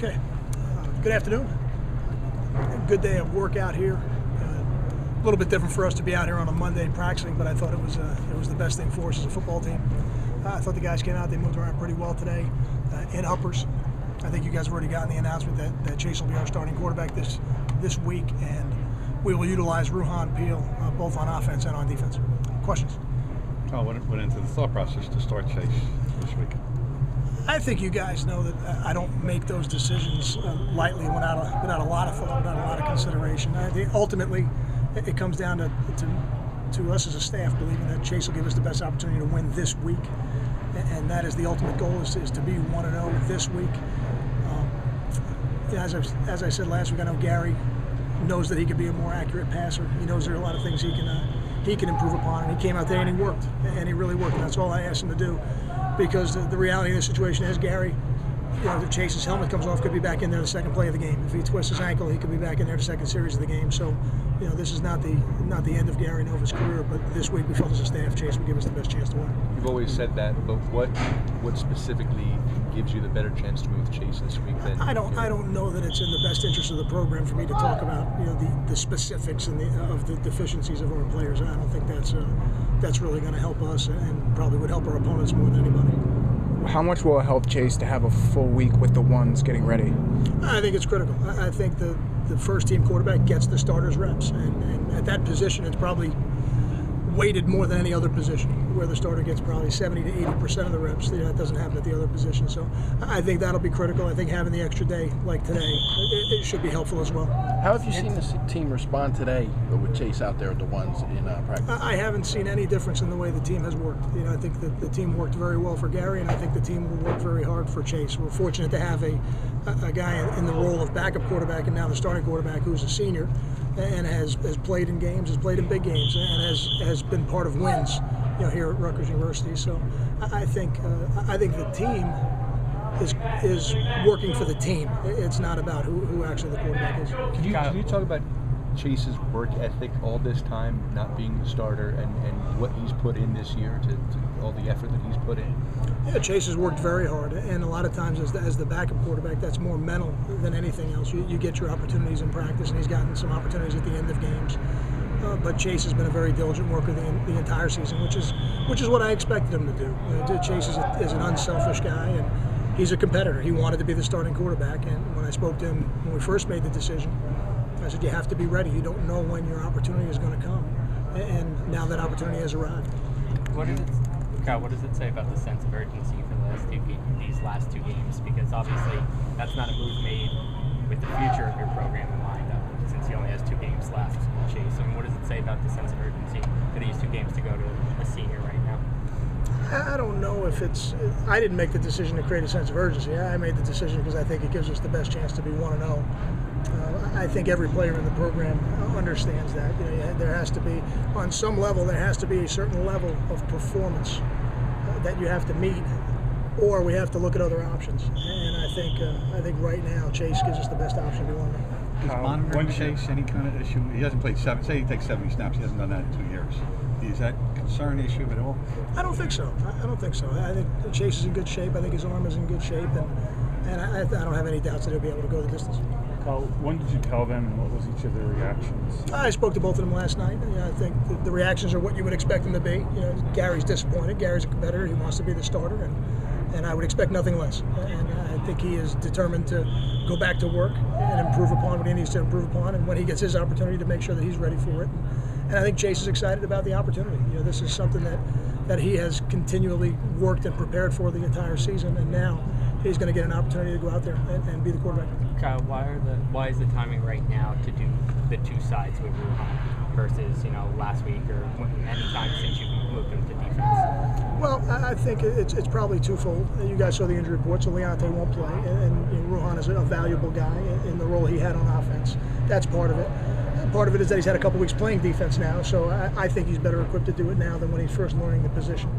Okay. Good afternoon. Good day of work out here. A little bit different for us to be out here on a Monday practicing, but I thought it was the best thing for us as a football team. I thought the guys came out, they moved around pretty well today in uppers. I think you guys have already gotten the announcement that Chase will be our starting quarterback this week, and we will utilize Ruhan Peel both on offense and on defense. Questions? What went into the thought process to start Chase this week? I think you guys know that I don't make those decisions lightly without a lot of thought, without a lot of consideration. I think ultimately it comes down to us as a staff believing that Chase will give us the best opportunity to win this week, and that is the ultimate goal, is to be 1-0 this week. As I said last week, I know Gary knows that he could be a more accurate passer. He knows there are a lot of things he can improve upon, and he came out there and he worked, and he really worked, and that's all I asked him to do. Because the reality of the situation is Gary, Chase's helmet comes off, could be back in there the second play of the game. If he twists his ankle, he could be back in there the second series of the game. So, this is not the end of Gary Nova's career, but this week we felt as a staff Chase would give us the best chance to win. You've always said that, but what specifically gives you the better chance to win with Chase this week? I don't know that it's in the best interest of the program for me to talk about the specifics and of the deficiencies of our players. I don't think that's really going to help us, and probably would help our opponents more than anybody. How much will it help Chase to have a full week with the ones getting ready? I think it's critical. I think the first team quarterback gets the starters reps, and at that position it's probably weighted more than any other position, where the starter gets probably 70 to 80% of the reps. That doesn't happen at the other position. So I think that'll be critical. I think having the extra day like today, it should be helpful as well. How have you seen the team respond today with Chase out there with the ones in practice? I haven't seen any difference in the way the team has worked. I think that the team worked very well for Gary, and I think the team will work very hard for Chase. We're fortunate to have a guy in the role of backup quarterback and now the starting quarterback who's a senior and has played in games, has played in big games, and has been part of wins here at Rutgers University. So I think the team is working for the team. It's not about who actually the quarterback is. Can you talk about Chase's work ethic all this time, not being the starter, and what he's put in this year to all the effort that he's put in? Yeah, Chase has worked very hard, and a lot of times as the backup quarterback, that's more mental than anything else. You get your opportunities in practice, and he's gotten some opportunities at the end of games. But Chase has been a very diligent worker the entire season, which is what I expected him to do. Chase is an unselfish guy, and he's a competitor. He wanted to be the starting quarterback, and when I spoke to him when we first made the decision, I said, you have to be ready. You don't know when your opportunity is going to come, and now that opportunity has arrived. Kyle, what does it say about the sense of urgency for these last two games? Because obviously that's not a move made with the future of your program in mind, since he only has 2 games left, Chase. I mean, what does it say about the sense of urgency for these 2 games to go to a senior right now? I don't know if I didn't make the decision to create a sense of urgency. I made the decision because I think it gives us the best chance to be 1-0. I think every player in the program understands that. There has to be, on some level, there has to be a certain level of performance that you have to meet, or we have to look at other options. And I think right now Chase gives us the best option to be 1-0. Is monitoring Chase any kind of issue? He hasn't played say he takes 70 snaps. He hasn't done that in 2 years. Is that a concern issue at all? I don't think so. I think Chase is in good shape. I think his arm is in good shape, and I don't have any doubts that he'll be able to go the distance. Kyle, when did you tell them, and what was each of their reactions? I spoke to both of them last night. I think the reactions are what you would expect them to be. Gary's disappointed. Gary's a competitor. He wants to be the starter, and I would expect nothing less. And I think he is determined to go back to work and improve upon what he needs to improve upon, and when he gets his opportunity, to make sure that he's ready for it. And I think Chase is excited about the opportunity. This is something that he has continually worked and prepared for the entire season, and now he's going to get an opportunity to go out there and be the quarterback. Kyle, why is the timing right now to do the 2 sides with Ruhan versus last week or any time since you moved him to defense? Well, I think it's probably twofold. You guys saw the injury report, so Leonte won't play, and Ruhan is a valuable guy in the role he had on offense. That's part of it. Part of it is that he's had a couple weeks playing defense now, so I think he's better equipped to do it now than when he's first learning the position.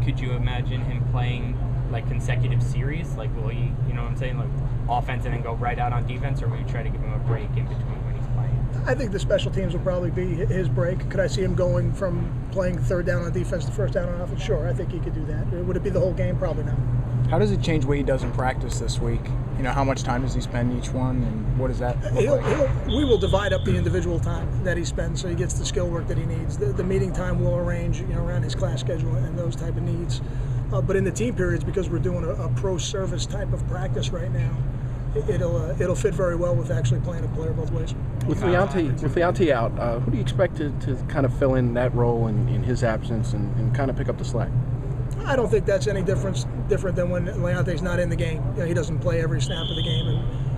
Could you imagine him playing like consecutive series? Like, will he, what I'm saying, like offense and then go right out on defense, or will you try to give him a break in between when he's playing? I think the special teams will probably be his break. Could I see him going from playing third down on defense to first down on offense? Sure, I think he could do that. Would it be the whole game? Probably not. How does it change what he does in practice this week? You know, how much time does he spend each one, and what does that look like? We will divide up the individual time that he spends so he gets the skill work that he needs. The meeting time we'll arrange, around his class schedule and those type of needs. But in the team periods, because we're doing a pro service type of practice right now, it'll fit very well with actually playing a player both ways. With Leonte out, who do you expect to kind of fill in that role in his absence and kind of pick up the slack? I don't think that's any different than when Leonte's not in the game. He doesn't play every snap of the game,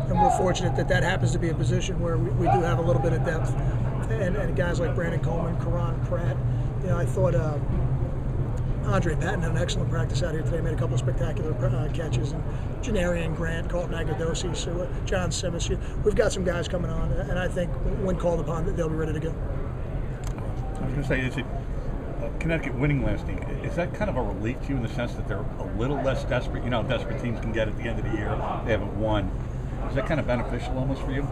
and we're fortunate that happens to be a position where we do have a little bit of depth. And guys like Brandon Coleman, Karan Pratt, I thought Andre Patton had an excellent practice out here today, made a couple of spectacular catches, and Janarian Grant, Colton Agadosi, so John Simmons. We've got some guys coming on, and I think when called upon, they'll be ready to go. I was going to say, is it Connecticut winning last week? Is that kind of a relief to you in the sense that they're a little less desperate? You know, how desperate teams can get at the end of the year. They haven't won. Is that kind of beneficial almost for you?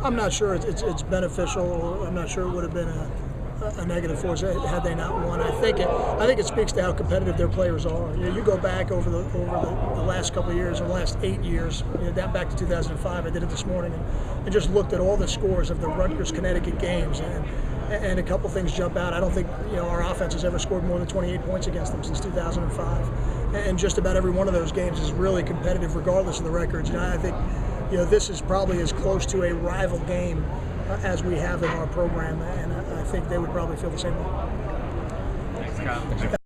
I'm not sure it's beneficial. I'm not sure it would have been a negative for us had they not won. I think it speaks to how competitive their players are. You go back over the last couple of years, or the last 8 years, down back to 2005. I did it this morning and just looked at all the scores of the Rutgers Connecticut games, and a couple things jump out. I don't think our offense has ever scored more than 28 points against them since 2005, and just about every one of those games is really competitive, regardless of the records. I think this is probably as close to a rival game as we have in our program, and I think they would probably feel the same way. Thanks, Kyle.